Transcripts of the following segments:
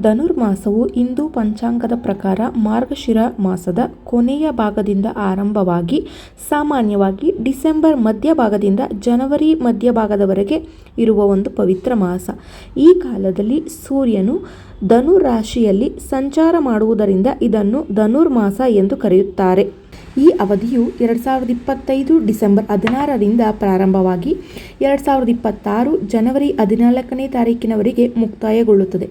ಧನುರ್ಮಾಸವು ಹಿಂದೂ ಪಂಚಾಂಗದ ಪ್ರಕಾರ ಮಾರ್ಗಶಿರ ಮಾಸದ ಕೊನೆಯ ಭಾಗದಿಂದ ಆರಂಭವಾಗಿ ಸಾಮಾನ್ಯವಾಗಿ ಡಿಸೆಂಬರ್ ಮಧ್ಯಭಾಗದಿಂದ ಜನವರಿ ಮಧ್ಯಭಾಗದವರೆಗೆ ಇರುವ ಒಂದು ಪವಿತ್ರ ಮಾಸ. ಈ ಕಾಲದಲ್ಲಿ ಸೂರ್ಯನು ಧನು ರಾಶಿಯಲ್ಲಿ ಸಂಚಾರ ಮಾಡುವುದರಿಂದ ಇದನ್ನು ಧನುರ್ಮಾಸ ಎಂದು ಕರೆಯುತ್ತಾರೆ. ಈ ಅವಧಿಯು 2025 ಡಿಸೆಂಬರ್ 16ರಿಂದ ಪ್ರಾರಂಭವಾಗಿ 2026 ಜನವರಿ 14ನೇ ತಾರೀಕಿನವರೆಗೆ ಮುಕ್ತಾಯಗೊಳ್ಳುತ್ತದೆ.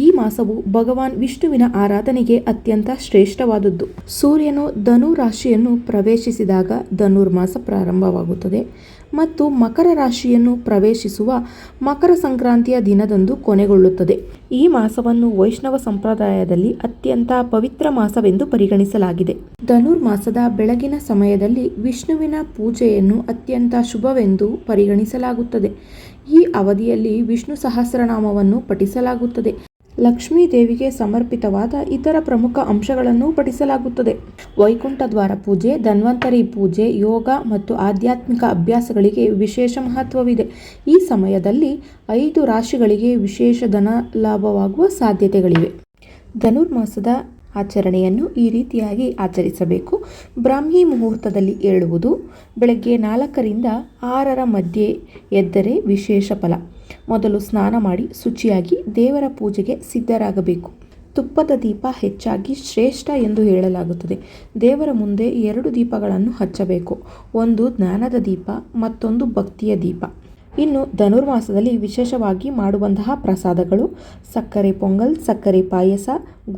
ಈ ಮಾಸವು ಭಗವಾನ್ ವಿಷ್ಣುವಿನ ಆರಾಧನೆಗೆ ಅತ್ಯಂತ ಶ್ರೇಷ್ಠವಾದದ್ದು. ಸೂರ್ಯನು ಧನು ರಾಶಿಯನ್ನು ಪ್ರವೇಶಿಸಿದಾಗ ಧನುರ್ಮಾಸ ಪ್ರಾರಂಭವಾಗುತ್ತದೆ ಮತ್ತು ಮಕರ ರಾಶಿಯನ್ನು ಪ್ರವೇಶಿಸುವ ಮಕರ ಸಂಕ್ರಾಂತಿಯ ದಿನದಂದು ಕೊನೆಗೊಳ್ಳುತ್ತದೆ. ಈ ಮಾಸವನ್ನು ವೈಷ್ಣವ ಸಂಪ್ರದಾಯದಲ್ಲಿ ಅತ್ಯಂತ ಪವಿತ್ರ ಮಾಸವೆಂದು ಪರಿಗಣಿಸಲಾಗಿದೆ. ಧನುರ್ಮಾಸದ ಬೆಳಗಿನ ಸಮಯದಲ್ಲಿ ವಿಷ್ಣುವಿನ ಪೂಜೆಯನ್ನು ಅತ್ಯಂತ ಶುಭವೆಂದು ಪರಿಗಣಿಸಲಾಗುತ್ತದೆ. ಈ ಅವಧಿಯಲ್ಲಿ ವಿಷ್ಣು ಸಹಸ್ರನಾಮವನ್ನು ಪಠಿಸಲಾಗುತ್ತದೆ. ಲಕ್ಷ್ಮೀ ದೇವಿಗೆ ಸಮರ್ಪಿತವಾದ ಇತರ ಪ್ರಮುಖ ಅಂಶಗಳನ್ನು ಪಠಿಸಲಾಗುತ್ತದೆ. ವೈಕುಂಠ ದ್ವಾರ ಪೂಜೆ, ಧನ್ವಂತರಿ ಪೂಜೆ, ಯೋಗ ಮತ್ತು ಆಧ್ಯಾತ್ಮಿಕ ಅಭ್ಯಾಸಗಳಿಗೆ ವಿಶೇಷ ಮಹತ್ವವಿದೆ. ಈ ಸಮಯದಲ್ಲಿ 5 ರಾಶಿಗಳಿಗೆ ವಿಶೇಷ ಧನ ಲಾಭವಾಗುವ ಸಾಧ್ಯತೆಗಳಿವೆ. ಧನುರ್ಮಾಸದ ಆಚರಣೆಯನ್ನು ಈ ರೀತಿಯಾಗಿ ಆಚರಿಸಬೇಕು. ಬ್ರಾಹ್ಮಿ ಮುಹೂರ್ತದಲ್ಲಿ ಏಳುವುದು, ಬೆಳಗ್ಗೆ 4ರಿಂದ 6ರ ಮಧ್ಯೆ ಎದ್ದರೆ ವಿಶೇಷ ಫಲ. ಮೊದಲು ಸ್ನಾನ ಮಾಡಿ ಶುಚಿಯಾಗಿ ದೇವರ ಪೂಜೆಗೆ ಸಿದ್ಧರಾಗಬೇಕು. ತುಪ್ಪದ ದೀಪ ಹೆಚ್ಚಾಗಿ ಶ್ರೇಷ್ಠ ಎಂದು ಹೇಳಲಾಗುತ್ತದೆ. ದೇವರ ಮುಂದೆ 2 ದೀಪಗಳನ್ನು ಹಚ್ಚಬೇಕು. ಒಂದು ಜ್ಞಾನದ ದೀಪ, ಮತ್ತೊಂದು ಭಕ್ತಿಯ ದೀಪ. ಇನ್ನು ಧನುರ್ಮಾಸದಲ್ಲಿ ವಿಶೇಷವಾಗಿ ಮಾಡುವಂತಹ ಪ್ರಸಾದಗಳು ಸಕ್ಕರೆ ಪೊಂಗಲ್, ಸಕ್ಕರೆ ಪಾಯಸ,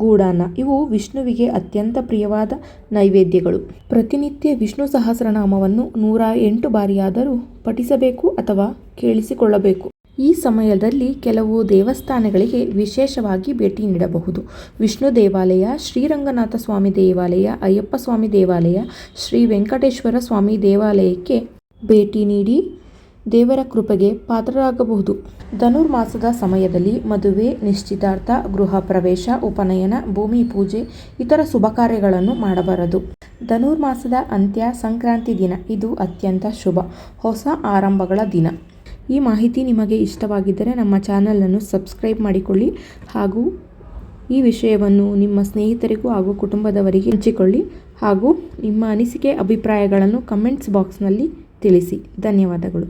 ಗೂಡಾನ್ನ. ಇವು ವಿಷ್ಣುವಿಗೆ ಅತ್ಯಂತ ಪ್ರಿಯವಾದ ನೈವೇದ್ಯಗಳು. ಪ್ರತಿನಿತ್ಯ ವಿಷ್ಣು ಸಹಸ್ರನಾಮವನ್ನು 108 ಬಾರಿಯಾದರೂ ಪಠಿಸಬೇಕು ಅಥವಾ ಕೇಳಿಸಿಕೊಳ್ಳಬೇಕು. ಈ ಸಮಯದಲ್ಲಿ ಕೆಲವು ದೇವಸ್ಥಾನಗಳಿಗೆ ವಿಶೇಷವಾಗಿ ಭೇಟಿ ನೀಡಬಹುದು. ವಿಷ್ಣು ದೇವಾಲಯ, ಶ್ರೀರಂಗನಾಥ ಸ್ವಾಮಿ ದೇವಾಲಯ, ಅಯ್ಯಪ್ಪ ಸ್ವಾಮಿ ದೇವಾಲಯ, ಶ್ರೀ ವೆಂಕಟೇಶ್ವರ ಸ್ವಾಮಿ ದೇವಾಲಯಕ್ಕೆ ಭೇಟಿ ನೀಡಿ ದೇವರ ಕೃಪೆಗೆ ಪಾತ್ರರಾಗಬಹುದು. ಧನುರ್ಮಾಸದ ಸಮಯದಲ್ಲಿ ಮದುವೆ, ನಿಶ್ಚಿತಾರ್ಥ, ಗೃಹ ಪ್ರವೇಶ, ಉಪನಯನ, ಭೂಮಿ ಪೂಜೆ, ಇತರ ಶುಭ ಕಾರ್ಯಗಳನ್ನು ಮಾಡಬಾರದು. ಧನುರ್ಮಾಸದ ಅಂತ್ಯ ಸಂಕ್ರಾಂತಿ ದಿನ. ಇದು ಅತ್ಯಂತ ಶುಭ, ಹೊಸ ಆರಂಭಗಳ ದಿನ. ಈ ಮಾಹಿತಿ ನಿಮಗೆ ಇಷ್ಟವಾಗಿದ್ದರೆ ನಮ್ಮ ಚಾನಲನ್ನು ಸಬ್ಸ್ಕ್ರೈಬ್ ಮಾಡಿಕೊಳ್ಳಿ ಹಾಗೂ ಈ ವಿಷಯವನ್ನು ನಿಮ್ಮ ಸ್ನೇಹಿತರಿಗೂ ಹಾಗೂ ಕುಟುಂಬದವರಿಗೆ ಹಂಚಿಕೊಳ್ಳಿ ಹಾಗೂ ನಿಮ್ಮ ಅನಿಸಿಕೆ ಅಭಿಪ್ರಾಯಗಳನ್ನು ಕಮೆಂಟ್ಸ್ ಬಾಕ್ಸ್ನಲ್ಲಿ ತಿಳಿಸಿ. ಧನ್ಯವಾದಗಳು.